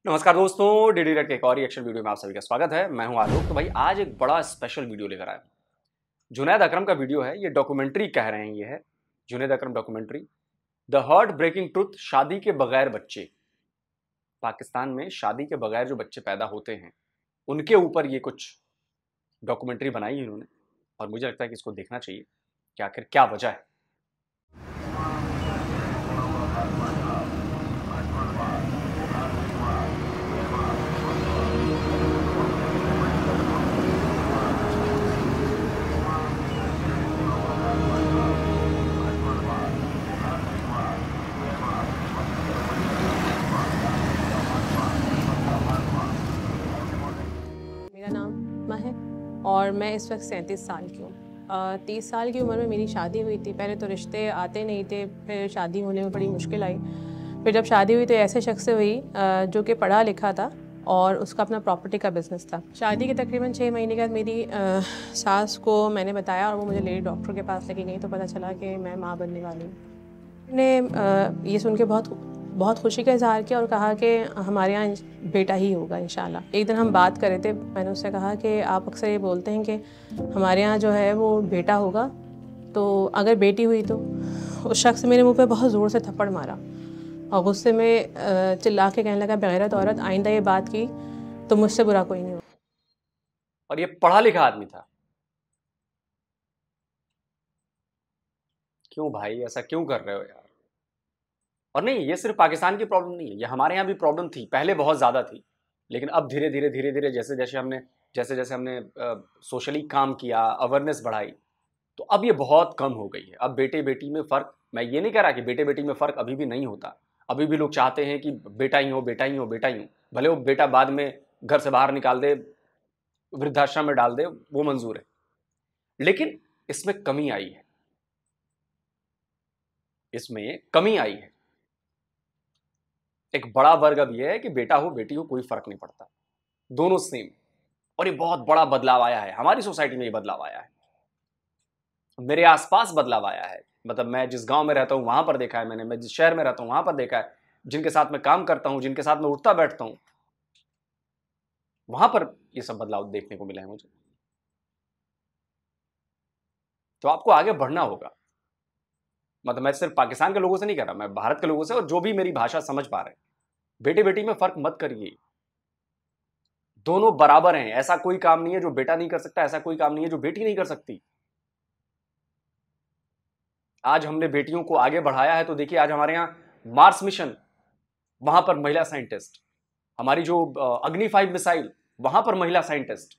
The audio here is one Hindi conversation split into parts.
नमस्कार दोस्तों, डीडी रेड के एक और रिएक्शन वीडियो में आप सभी का स्वागत है। मैं हूं आलोक। तो भाई आज एक बड़ा स्पेशल वीडियो लेकर आया हूं। जुनैद अकरम का वीडियो है, ये डॉक्यूमेंट्री कह रहे हैं। ये है Junaid Akram documentary, the heartbreaking truth, शादी के बगैर बच्चे। पाकिस्तान में शादी के बगैर जो बच्चे पैदा होते हैं उनके ऊपर ये कुछ डॉक्यूमेंट्री बनाई है इन्होंने, और मुझे लगता है कि इसको देखना चाहिए कि आखिर क्या वजह है। मेरा नाम मा है और मैं इस वक्त 37 साल की हूँ। 30 साल की उम्र में मेरी शादी हुई थी। पहले तो रिश्ते आते नहीं थे, फिर शादी होने में बड़ी मुश्किल आई। फिर जब शादी हुई तो ऐसे शख्स से हुई जो कि पढ़ा लिखा था और उसका अपना प्रॉपर्टी का बिज़नेस था। शादी के तकरीबन 6 महीने के बाद मेरी सास को मैंने बताया और वो मुझे लेडी डॉक्टर के पास लेके गई, तो पता चला कि मैं माँ बनने वाली हूँ। मैंने ये सुन के बहुत खुशी का इजहार किया और कहा कि हमारे यहाँ बेटा ही होगा इंशाल्लाह। एक दिन हम बात कर रहे थे, मैंने उससे कहा कि आप अक्सर ये बोलते हैं कि हमारे यहाँ जो है वो बेटा होगा, तो अगर बेटी हुई तो। उस शख्स मेरे मुंह पे बहुत ज़ोर से थप्पड़ मारा और गुस्से में चिल्ला के कहने लगा, बेगैरत औरत, आइंदा ये बात की तो मुझसे बुरा कोई नहीं होगा। और ये पढ़ा लिखा आदमी था। क्यों भाई ऐसा क्यों कर रहे हो यार? और नहीं, ये सिर्फ पाकिस्तान की प्रॉब्लम नहीं है, ये हमारे यहाँ भी प्रॉब्लम थी, पहले बहुत ज़्यादा थी। लेकिन अब धीरे धीरे जैसे जैसे हमने सोशली काम किया, अवेयरनेस बढ़ाई, तो अब ये बहुत कम हो गई है। अब बेटे बेटी में फ़र्क, मैं ये नहीं कह रहा कि बेटे बेटी में फ़र्क अभी भी नहीं होता। अभी भी लोग चाहते हैं कि बेटा ही हो, बेटा ही हो, बेटा ही हो। भले वो बेटा बाद में घर से बाहर निकाल दे, वृद्धाश्रम में डाल दे, वो मंजूर है। लेकिन इसमें कमी आई है, इसमें कमी आई है। एक बड़ा वर्ग अब यह है कि बेटा हो बेटी हो कोई फर्क नहीं पड़ता, दोनों सेम। और ये बहुत बड़ा बदलाव आया है हमारी सोसाइटी में, ये बदलाव आया है, मेरे आसपास बदलाव आया है। मतलब मैं जिस गांव में रहता हूं वहां पर देखा है मैंने, मैं जिस शहर में रहता हूं वहां पर देखा है, जिनके साथ मैं काम करता हूं, जिनके साथ मैं उठता बैठता हूं, वहां पर ये सब बदलाव देखने को मिला है मुझे। तो आपको आगे बढ़ना होगा। मतलब मैं सिर्फ पाकिस्तान के लोगों से नहीं कह रहा, मैं भारत के लोगों से, और जो भी मेरी भाषा समझ पा रहे हैं, बेटे बेटी में फर्क मत करिए, दोनों बराबर हैं। ऐसा कोई काम नहीं है जो बेटा नहीं कर सकता, ऐसा कोई काम नहीं है जो बेटी नहीं कर सकती। आज हमने बेटियों को आगे बढ़ाया है, तो देखिए आज हमारे यहां मार्स मिशन, वहां पर महिला साइंटिस्ट, हमारी जो अग्नि 5 मिसाइल, वहां पर महिला साइंटिस्ट,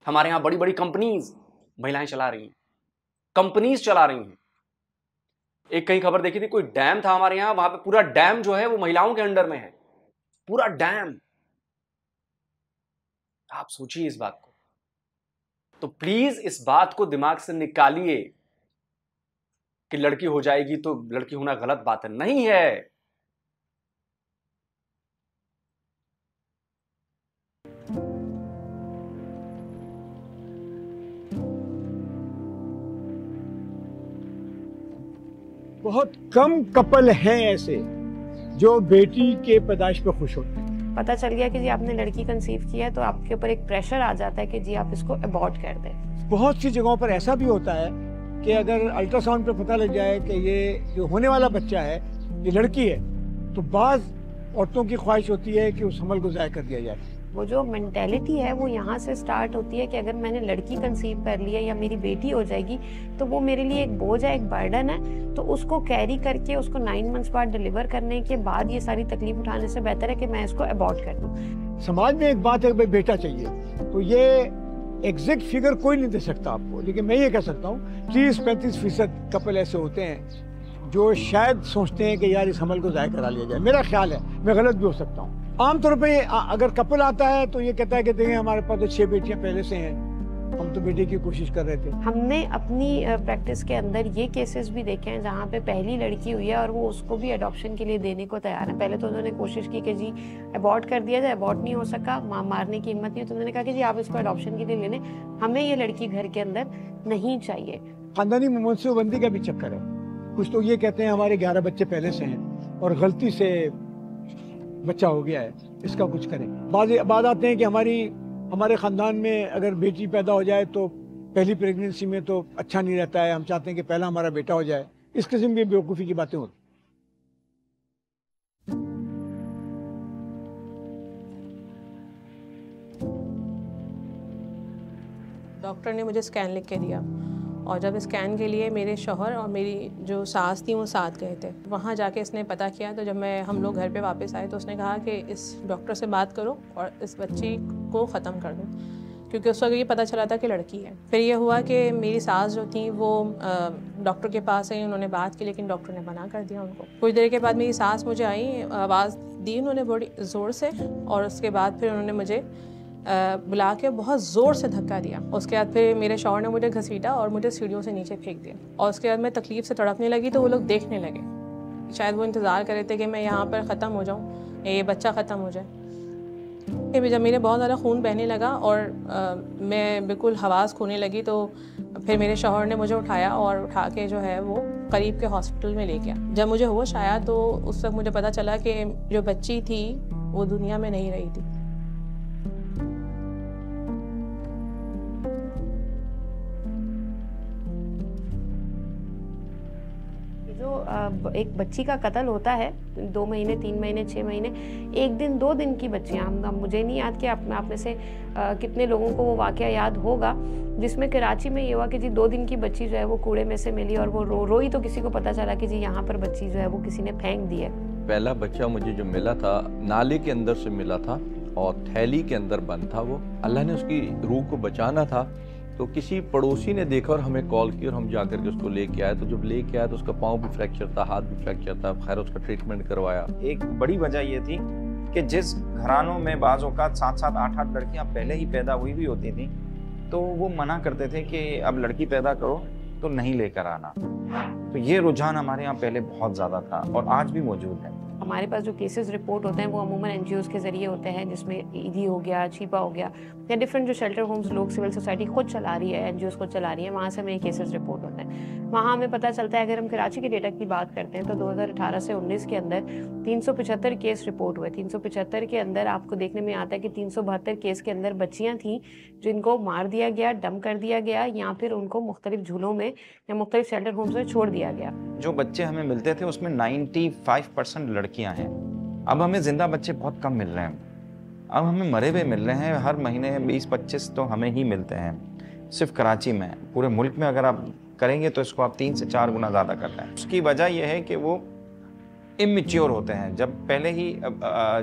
हमारे यहां बड़ी बड़ी कंपनीज महिलाएं चला रही हैं, कंपनीज चला रही हैं। एक कहीं खबर देखी थी, कोई डैम था हमारे यहां, वहां पे पूरा डैम जो है वो महिलाओं के अंडर में है, पूरा डैम। आप सोचिए इस बात को। तो प्लीज इस बात को दिमाग से निकालिए कि लड़की हो जाएगी तो लड़की होना गलत बात है, नहीं है। बहुत कम कपल हैं ऐसे जो बेटी के पैदाइश पर खुश होते हैं। पता चल गया कि जी आपने लड़की कंसीव किया है, तो आपके ऊपर एक प्रेशर आ जाता है कि जी आप इसको अबॉर्ट कर दें। बहुत सी जगहों पर ऐसा भी होता है कि अगर अल्ट्रासाउंड पर पता लग जाए कि ये जो होने वाला बच्चा है ये लड़की है, तो बाज़ औरतों की ख्वाहिश होती है कि उस हमल को ज़ाया कर दिया जाए। वो जो मेंटेलिटी है वो यहाँ से स्टार्ट होती है कि अगर मैंने लड़की कंसीव कर लिया या मेरी बेटी हो जाएगी तो वो मेरे लिए एक बोझ है, एक बर्डन है। तो उसको कैरी करके उसको 9 मंथ्स बाद डिलीवर करने के बाद ये सारी तकलीफ उठाने से बेहतर है कि मैं इसको अबॉर्ट कर दूँ। समाज में एक बात है कि भाई बेटा चाहिए, तो ये एग्जैक्ट फिगर कोई नहीं दे सकता आपको, लेकिन मैं ये कह सकता हूँ 30-35% कपल ऐसे होते हैं जो शायद सोचते हैं कि यार इस हमल को ज़ाया करा लिया जाए। मेरा ख्याल है, मैं गलत भी हो सकता हूँ। आमतौर पे अगर कपल आता है तो ये कहता है कि देखिए हमारे पास तो 6 बेटियां पहले से हैं, हम तो बेटे की कोशिश कर रहे थे। हमने अपनी प्रैक्टिस के अंदर ये केसेस भी देखे हैं जहाँ पे पहली लड़की हुई है और वो उसको भी अडॉप्शन के लिए देने को तैयार है। पहले तो उन्होंने कोशिश की कि जी अबॉर्ट कर दिया जाए, अबॉर्ट नहीं हो सका, मारने की हिम्मत नहीं, तो उन्होंने कहा कि जी आप इसको अडॉप्शन के लिए ले लें, हमें ये लड़की घर के अंदर नहीं चाहिए। खानदानी मनसूबबंदी का भी चक्कर है। कुछ तो ये कहते हैं हमारे 11 बच्चे पहले से हैं और गलती से बच्चा हो गया है, इसका कुछ करें। बाद आते हैं कि हमारे ख़ानदान में अगर बेटी पैदा हो जाए तो पहली प्रेगनेंसी में तो अच्छा नहीं रहता है, हम चाहते हैं कि पहला हमारा बेटा हो जाए। इस किस्म की बेवकूफ़ी की बातें होती। डॉक्टर ने मुझे स्कैन लिख के दिया और जब स्कैन के लिए मेरे शौहर और मेरी जो सास थी वो साथ गए थे। वहाँ जाके इसने पता किया, तो जब हम लोग घर पे वापस आए तो उसने कहा कि इस डॉक्टर से बात करो और इस बच्ची को ख़त्म कर दो, क्योंकि उस वक्त ये पता चला था कि लड़की है। फिर ये हुआ कि मेरी सास जो थी वो डॉक्टर के पास आई, उन्होंने बात की लेकिन डॉक्टर ने मना कर दिया उनको। कुछ देर के बाद मेरी सास मुझे आई, आवाज़ दी उन्होंने बड़ी ज़ोर से, और उसके बाद फिर उन्होंने मुझे बुला के बहुत ज़ोर से धक्का दिया। उसके बाद फिर मेरे शौहर ने मुझे घसीटा और मुझे सीढ़ियों से नीचे फेंक दिया, और उसके बाद मैं तकलीफ़ से तड़पने लगी तो वो लोग देखने लगे। शायद वो इंतज़ार कर रहे थे कि मैं यहाँ पर ख़त्म हो जाऊँ या ये बच्चा ख़त्म हो जाए। फिर जब मेरे बहुत ज़्यादा खून बहने लगा और मैं बिल्कुल हवास खोने लगी, तो फिर मेरे शौहर ने मुझे उठाया और उठा के जो है वो करीब के हॉस्पिटल में ले गया। जब मुझे होश आया तो उस वक्त मुझे पता चला कि जो बच्ची थी वो दुनिया में नहीं रही थी। एक बच्ची का कत्ल होता है 2 महीने 3 महीने 6 महीने 1 दिन 2 दिन की बच्चियाँ, मुझे नहीं याद कि आप में से कितने लोगों को वो वाक़या याद होगा जिसमें कराची में ये हुआ कि जी 2 दिन की बच्ची जो है वो कूड़े में से मिली और वो रोई तो किसी को पता चला कि जी यहाँ पर बच्ची जो है वो किसी ने फेंक दी है। पहला बच्चा मुझे जो मिला था नाले के अंदर से मिला था और थैली के अंदर बंद था। वो अल्लाह ने उसकी रूह को बचाना था, तो किसी पड़ोसी ने देखा और हमें कॉल की और हम जाकर के उसको लेके आए। तो जब लेके आए तो उसका पाँव भी फ्रैक्चर था, हाथ भी फ्रैक्चर था। खैर उसका ट्रीटमेंट करवाया। एक बड़ी वजह ये थी कि जिस घरानों में बाज़ औक़ात 7-7 8-8 लड़कियां पहले ही पैदा हुई भी होती थी, तो वो मना करते थे कि अब लड़की पैदा करो तो नहीं लेकर आना। तो ये रुझान हमारे यहाँ पहले बहुत ज़्यादा था और आज भी मौजूद है। हमारे पास जो केसेस रिपोर्ट होते हैं वो अमूमन एनजीओज़ के ज़रिए होते हैं, जिसमें ईदी हो गया, छीपा हो गया, या डिफरेंट जो शेल्टर होम्स लोग सिविल सोसाइटी खुद चला रही है, एनजीओज़ खुद चला रही है, वहाँ से हमें केसेस रिपोर्ट होते हैं। वहाँ हमें पता चलता है, अगर हम कराची के डेटा की बात करते हैं तो 2018 से 19 के अंदर 375 केस रिपोर्ट हुए। 375 के अंदर आपको देखने में आता है कि 372 केस के अंदर बच्चियाँ थीं जिनको मार दिया गया, डंप कर दिया गया, या फिर उनको मुख्तलिफ झूलों में या मुख्तलिफ शेल्टर होम्स में छोड़ दिया गया। जो बच्चे हमें मिलते थे उसमें 95% लड़कियां हैं। अब हमें जिंदा बच्चे बहुत कम मिल रहे हैं। अब हमें मरे हुए मिल रहे हैं, हर महीने 20-25 तो हमें ही मिलते हैं सिर्फ कराची में। पूरे मुल्क में अगर आप करेंगे तो इसको आप 3 से 4 गुना ज़्यादा कर रहे हैं। उसकी वजह यह है कि वो इमेच्योर होते हैं, जब पहले ही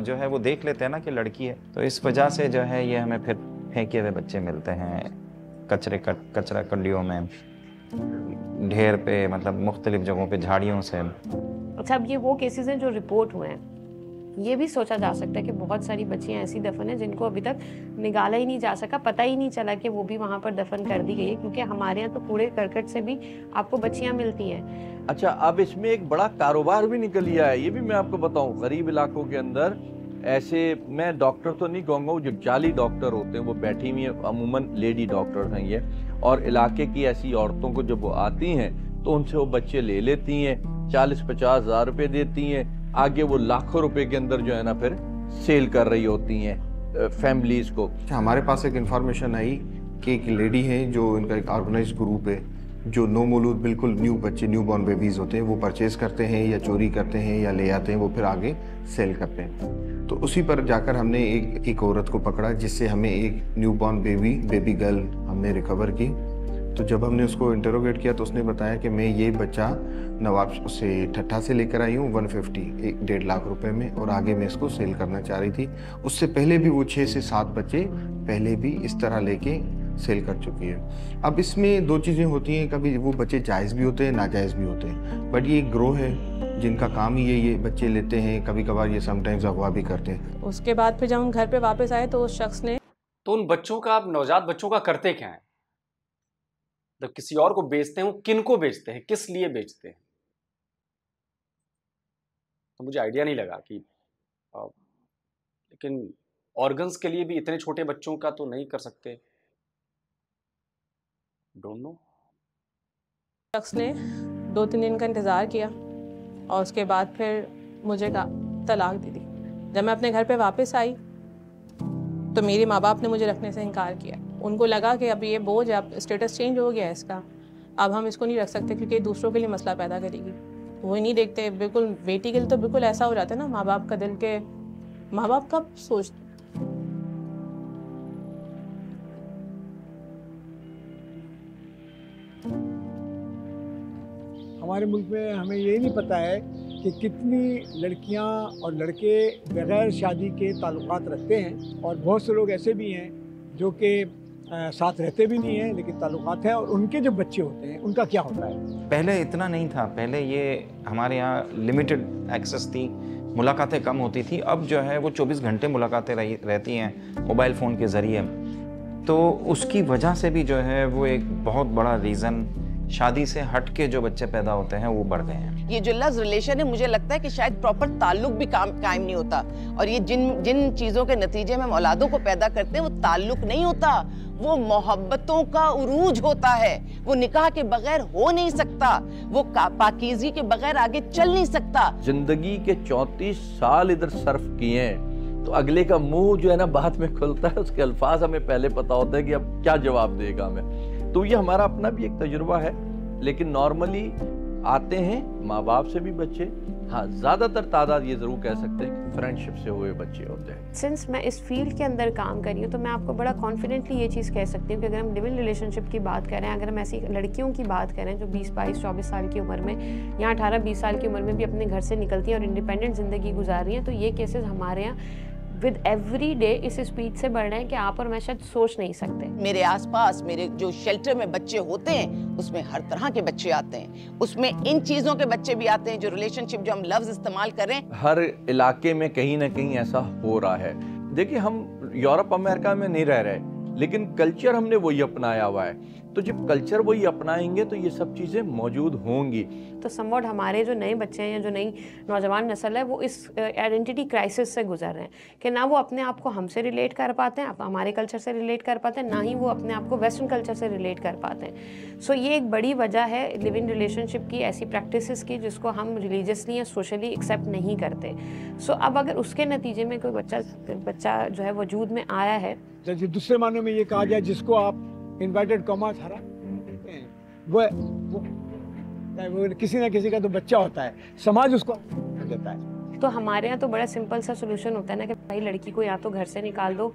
जो है वो देख लेते हैं ना कि लड़की है, तो इस वजह से जो है ये हमें फिर फेंके हुए बच्चे मिलते हैं कचरा कंडियों में, ढेर पे, मतलब मुख्तलिफ जगहों पे, झाड़ियों से। अच्छा, अब ये वो केसेस हैं जो रिपोर्ट हुए हैं। ये भी सोचा जा सकता है कि बहुत सारी बच्चियां ऐसी दफन हैं जिनको अभी तक निकाला ही नहीं जा सका, पता ही नहीं चला कि वो भी वहाँ पर दफन कर दी गई है, क्योंकि हमारे यहाँ तो कूड़े करकट से भी आपको बच्चियां मिलती हैं। अच्छा, अब इसमें एक बड़ा कारोबार भी निकल लिया है, ये भी मैं आपको बताऊं। गरीब इलाकों के अंदर ऐसे, मैं डॉक्टर तो नहीं कहूँगा, वो जो जाली डॉक्टर होते हैं वो बैठी हुई है, अमूमन लेडी डॉक्टर हैं ये, और इलाके की ऐसी औरतों को जब वो आती हैं तो उनसे वो बच्चे ले लेती हैं, 40-50 हज़ार रुपये देती हैं, आगे वो लाखों रुपए के अंदर जो है ना फिर सेल कर रही होती हैं फैमिलीज को। हमारे पास एक इन्फॉर्मेशन आई कि एक लेडी है जो इनका एक ऑर्गेनाइज्ड ग्रुप है जो नो मौलूद बिल्कुल न्यू बच्चे, न्यू बॉर्न बेबीज़ होते हैं, वो परचेज़ करते हैं या चोरी करते हैं या ले आते हैं, वो फिर आगे सेल करते हैं। तो उसी पर जाकर हमने एक औरत को पकड़ा जिससे हमें एक न्यू बॉर्न बेबी गर्ल हमने रिकवर की। तो जब हमने उसको इंटरोगेट किया तो उसने बताया कि मैं ये बच्चा नवाब से ठट्ठा से लेकर आई हूँ 1.5 लाख रुपए में, और आगे मैं इसको सेल करना चाह रही थी। उससे पहले भी वो 6 से 7 बच्चे पहले भी इस तरह लेके सेल कर चुकी है। अब इसमें 2 चीज़ें होती हैं, कभी वो बच्चे जायज़ भी होते हैं, नाजायज़ भी होते हैं, बट ये एक ग्रोह है जिनका काम ही ये बच्चे लेते हैं, कभी कभार ये समटाइम्स अगवा भी करते हैं। उसके बाद फिर जब हम घर पे वापस आए तो उस शख्स ने, तो उन बच्चों का, नवजात बच्चों का करते क्या है? तो किसी और को बेचते हैं, वो किन को बेचते हैं, किस लिए बेचते हैं? तो मुझे आइडिया नहीं लगा कि लेकिन ऑर्गन्स के लिए भी इतने छोटे बच्चों का तो नहीं कर सकते। Don't know. शख्स ने 2-3 दिन का इंतज़ार किया और उसके बाद फिर मुझे तलाक दे दी। जब मैं अपने घर पे वापस आई तो मेरे माँ बाप ने मुझे रखने से इनकार किया। उनको लगा कि अब ये बोझ, अब स्टेटस चेंज हो गया है इसका, अब हम इसको नहीं रख सकते क्योंकि दूसरों के लिए मसला पैदा करेगी। वो ही नहीं देखते, बिल्कुल बेटी के लिए तो बिल्कुल ऐसा हो जाता है ना, माँ बाप का दिल के, माँ बाप कब सोचते। हमारे मुल्क में हमें ये नहीं पता है कि कितनी लड़कियां और लड़के बगैर शादी के ताल्लुकात रखते हैं, और बहुत से लोग ऐसे भी हैं जो कि साथ रहते भी नहीं हैं लेकिन ताल्लुकात हैं, और उनके जो बच्चे होते हैं उनका क्या होता है। पहले इतना नहीं था, पहले ये हमारे यहाँ लिमिटेड एक्सेस थी, मुलाकातें कम होती थी। अब जो है वो 24 घंटे मुलाकातें रहती हैं मोबाइल फ़ोन के ज़रिए। तो उसकी वजह से भी जो है वो एक बहुत बड़ा रीज़न, शादी से हट के जो बच्चे पैदा होते हैं वो बढ़ गए हैं। ये जो लफ्ज़ रिलेशन है, मुझे लगता है कि शायद प्रॉपर ताल्लुक भी कायम नहीं होता, और ये जिन चीज़ों के नतीजे में हम औलादों को पैदा करते हैं वो ताल्लुक नहीं होता, वो मोहब्बतों का उरूज होता है। वो निकाह के बगैर हो नहीं सकता, वो पाकीज़गी के बगैर आगे चल नहीं सकता। जिंदगी के 34 साल इधर सर्फ किए हैं, तो अगले का मुंह जो है ना बाद में खुलता है, उसके अल्फाज हमें पहले पता होता है कि अब क्या जवाब देगा हमें। तो ये हमारा अपना भी एक तजुर्बा है, लेकिन नॉर्मली आते हैं माँ बाप से भी बच्चे। हाँ, ज़्यादातर तादाद ये ज़रूर कह सकते हैं कि फ्रेंडशिप से हुए बच्चे होते हैं। सिंस मैं इस फील्ड के अंदर काम कर रही हूँ तो मैं आपको बड़ा कॉन्फिडेंटली ये चीज़ कह सकती हूँ कि अगर हम लिव इन रिलेशनशिप की बात करें, अगर हम ऐसी लड़कियों की बात करें जो 20, 22, 24 साल की उम्र में या 18, 20 साल की उम्र में भी अपने घर से निकलती हैं और इंडिपेंडेंट ज़िंदगी गुजार रही हैं, तो ये केसेस हमारे यहाँ विद एवरी डे इस स्पीड से बढ़ रहे हैं कि आप और मैं शायद सोच नहीं सकते। मेरे आसपास मेरे जो शेल्टर में बच्चे होते हैं उसमें हर तरह के बच्चे आते हैं, उसमें इन चीज़ों के बच्चे भी आते हैं, जो रिलेशनशिप जो हम लफ्ज़ इस्तेमाल कर रहे हैं। हर इलाके में कहीं ना कहीं ऐसा हो रहा है। देखिए, हम यूरोप अमेरिका में नहीं रह रहे, लेकिन कल्चर हमने वही अपनाया हुआ है। तो जब कल्चर वही अपनाएंगे तो ये सब चीज़ें मौजूद होंगी। तो समवॉट हमारे जो नए बच्चे हैं या जो नई नौजवान नस्ल है वो इस आइडेंटिटी क्राइसिस से गुजर रहे हैं कि ना वो अपने आप को हमसे रिलेट कर पाते हैं, हमारे कल्चर से रिलेट कर पाते हैं, ना ही वो अपने आप को वेस्टर्न कल्चर से रिलेट कर पाते हैं। सो ये एक बड़ी वजह है लिव इन रिलेशनशिप की, ऐसी प्रैक्टिसेस की जिसको हम रिलीजियसली या सोशली एक्सेप्ट नहीं करते। सो अब अगर उसके नतीजे में कोई बच्चा जो है वजूद में आया है, जैसे दूसरे मानों में ये कहा जाए जिसको आप इन्वर्टेड कॉमास हरा कहते हैं, वो किसी ना किसी का तो बच्चा होता है, समाज उसको देता है। तो हमारे यहाँ तो बड़ा सिंपल सा सोल्यूशन होता है ना कि भाई लड़की को या तो घर से निकाल दो।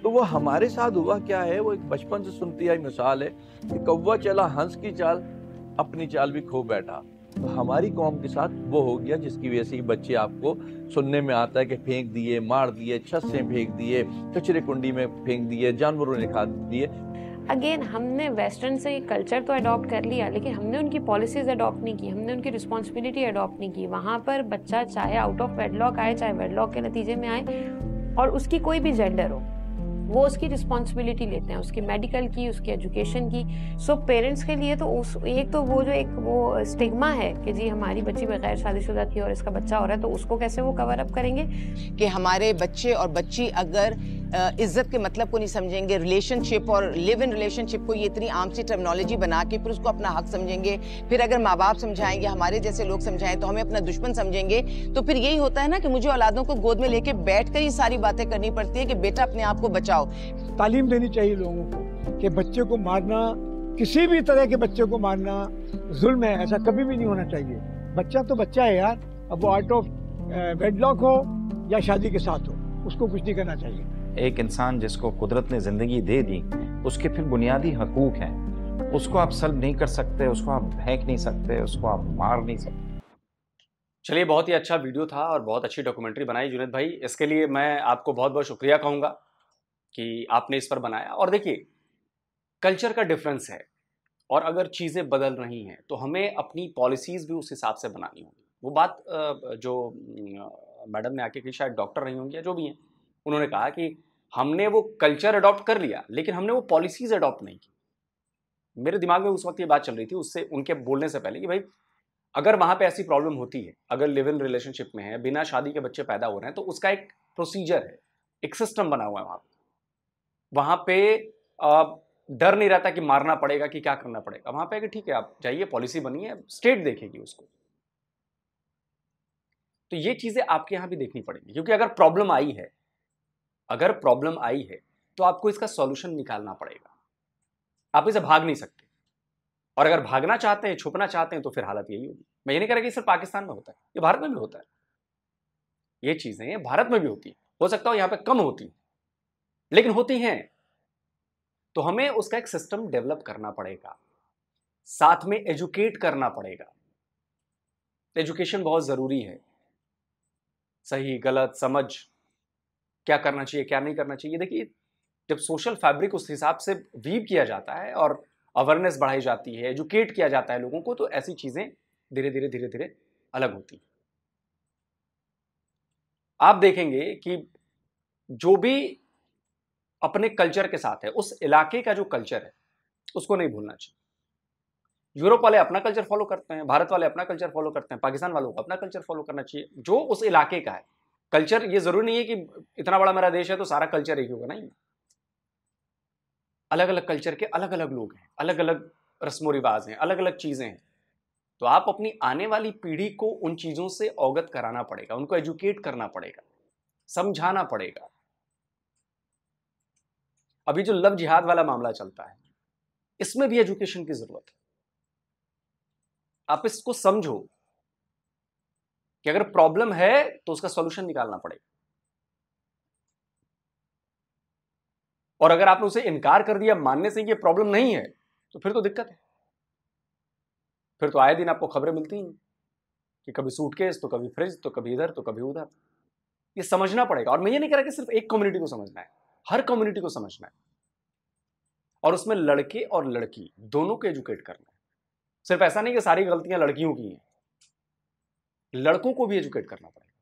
तो वो हमारे साथ हुआ क्या है, वो एक बचपन से सुनती आई मिसाल है कि कौवा चला हंस की चाल, अपनी चाल भी खो बैठा। तो हमारी कौम के साथ वो हो गया, जिसकी वजह से बच्चे आपको सुनने में आता है कि फेंक दिए, मार दिए, छत से फेंक दिए, कचरे कुंडी में फेंक दिए, जानवरों ने खा दिए। अगेन हमने वेस्टर्न से कल्चर तो अडॉप्ट कर लिया, लेकिन हमने उनकी पॉलिसीज अडॉप्ट नहीं की, हमने उनकी रिस्पॉन्सिबिलिटी अडॉप्ट नहीं की। वहाँ पर बच्चा चाहे आउट ऑफ वेडलॉक आए, चाहे वेडलॉक के नतीजे में आए, और उसकी कोई भी जेंडर हो, वो उसकी रिस्पॉन्सिबिलिटी लेते हैं, उसकी मेडिकल की, उसकी एजुकेशन की। सो पेरेंट्स के लिए तो एक तो वो जो वो स्टिग्मा है कि जी हमारी बच्ची बगैर शादीशुदा थी और इसका बच्चा हो रहा है, तो उसको कैसे वो कवर अप करेंगे कि हमारे बच्चे और बच्ची अगर इज्जत के मतलब को नहीं समझेंगे, रिलेशनशिप और लिव इन रिलेशनशिप को ये इतनी आम सी टर्मिनोलॉजी बना के फिर उसको अपना हक समझेंगे, फिर अगर माँ बाप समझाएंगे, हमारे जैसे लोग समझाएं तो हमें अपना दुश्मन समझेंगे, तो फिर यही होता है ना कि मुझे औलादों को गोद में लेके बैठ कर ही सारी बातें करनी पड़ती है कि बेटा अपने आप को बचाओ। तालीम देनी चाहिए लोगों को कि बच्चे को मारना, किसी भी तरह के बच्चे को मारना जुल्म है, ऐसा कभी भी नहीं होना चाहिए। बच्चा तो बच्चा है यार, अब वो आउट ऑफ वेडलॉक हो या शादी के साथ हो, उसको कुछ नहीं करना चाहिए। एक इंसान जिसको कुदरत ने ज़िंदगी दे दी, उसके फिर बुनियादी हकूक़ हैं, उसको आप सल्ब नहीं कर सकते, उसको आप फेंक नहीं सकते, उसको आप मार नहीं सकते। चलिए, बहुत ही अच्छा वीडियो था और बहुत अच्छी डॉक्यूमेंट्री बनाई जुनैद भाई, इसके लिए मैं आपको बहुत बहुत शुक्रिया कहूँगा कि आपने इस पर बनाया। और देखिए, कल्चर का डिफरेंस है और अगर चीज़ें बदल रही हैं तो हमें अपनी पॉलिसीज़ भी उस हिसाब से बनानी होगी। वो बात जो मैडम ने आके की, शायद डॉक्टर रही होंगी या जो भी हैं, उन्होंने कहा कि हमने वो कल्चर अडॉप्ट कर लिया लेकिन हमने वो पॉलिसीज़ अडॉप्ट नहीं की। मेरे दिमाग में उस वक्त ये बात चल रही थी उससे, उनके बोलने से पहले, कि भाई अगर वहाँ पे ऐसी प्रॉब्लम होती है, अगर लिव इन रिलेशनशिप में है, बिना शादी के बच्चे पैदा हो रहे हैं, तो उसका एक प्रोसीजर है, एक सिस्टम बना हुआ है। वहाँ पे डर नहीं रहता कि मारना पड़ेगा कि क्या करना पड़ेगा। वहाँ पे कि ठीक है, आप जाइए, पॉलिसी बनी है, स्टेट देखेगी उसको। तो ये चीजें आपके यहां भी देखनी पड़ेगी, क्योंकि अगर प्रॉब्लम आई है, तो आपको इसका सॉल्यूशन निकालना पड़ेगा। आप इसे भाग नहीं सकते, और अगर भागना चाहते हैं, छुपना चाहते हैं, तो फिर हालत यही होगी। मैं ये नहीं कह रहा कि सिर्फ पाकिस्तान में होता है, ये भारत में भी होता है। ये चीजें भारत में भी होती है, हो सकता हो यहां पे कम होती, लेकिन होती हैं। तो हमें उसका एक सिस्टम डेवलप करना पड़ेगा, साथ में एजुकेट करना पड़ेगा। एजुकेशन बहुत जरूरी है, सही गलत समझ, क्या करना चाहिए क्या नहीं करना चाहिए। देखिए, जब सोशल फैब्रिक उस हिसाब से वीव किया जाता है और अवेयरनेस बढ़ाई जाती है, एजुकेट किया जाता है लोगों को, तो ऐसी चीजें धीरे धीरे अलग होती हैं। आप देखेंगे कि जो भी अपने कल्चर के साथ है, उस इलाके का जो कल्चर है उसको नहीं भूलना चाहिए। यूरोप वाले अपना कल्चर फॉलो करते हैं, भारत वाले अपना कल्चर फॉलो करते हैं, पाकिस्तान वालों को अपना कल्चर फॉलो करना चाहिए, जो उस इलाके का है। कल्चर ये जरूरी नहीं है कि इतना बड़ा मेरा देश है तो सारा कल्चर एक होगा, नहीं। अलग अलग कल्चर के अलग अलग लोग हैं, अलग अलग रस्मो रिवाज हैं, अलग अलग चीजें हैं। तो आप अपनी आने वाली पीढ़ी को उन चीजों से अवगत कराना पड़ेगा, उनको एजुकेट करना पड़ेगा, समझाना पड़ेगा। अभी जो लव जिहाद वाला मामला चलता है, इसमें भी एजुकेशन की जरूरत है। आप इसको समझो कि अगर प्रॉब्लम है तो उसका सॉल्यूशन निकालना पड़ेगा, और अगर आपने उसे इनकार कर दिया मानने से कि प्रॉब्लम नहीं है, तो फिर तो दिक्कत है। फिर तो आए दिन आपको खबरें मिलती हैं कि कभी सूटकेस, तो कभी फ्रिज, तो कभी इधर, तो कभी उधर। ये समझना पड़ेगा। और मैं ये नहीं कह रहा कि सिर्फ एक कम्युनिटी को समझना है, हर कम्युनिटी को समझना है, और उसमें लड़के और लड़की दोनों को एजुकेट करना है। सिर्फ ऐसा नहीं कि सारी गलतियां लड़कियों की हैं, लड़कों को भी एजुकेट करना पड़ेगा,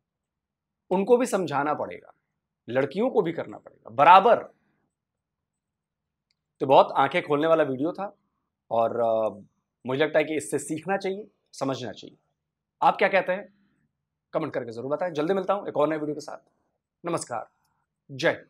उनको भी समझाना पड़ेगा, लड़कियों को भी करना पड़ेगा बराबर। तो बहुत आंखें खोलने वाला वीडियो था, और मुझे लगता है कि इससे सीखना चाहिए, समझना चाहिए। आप क्या कहते हैं कमेंट करके जरूर बताएं। जल्दी मिलता हूं एक और नए वीडियो के साथ। नमस्कार, जय।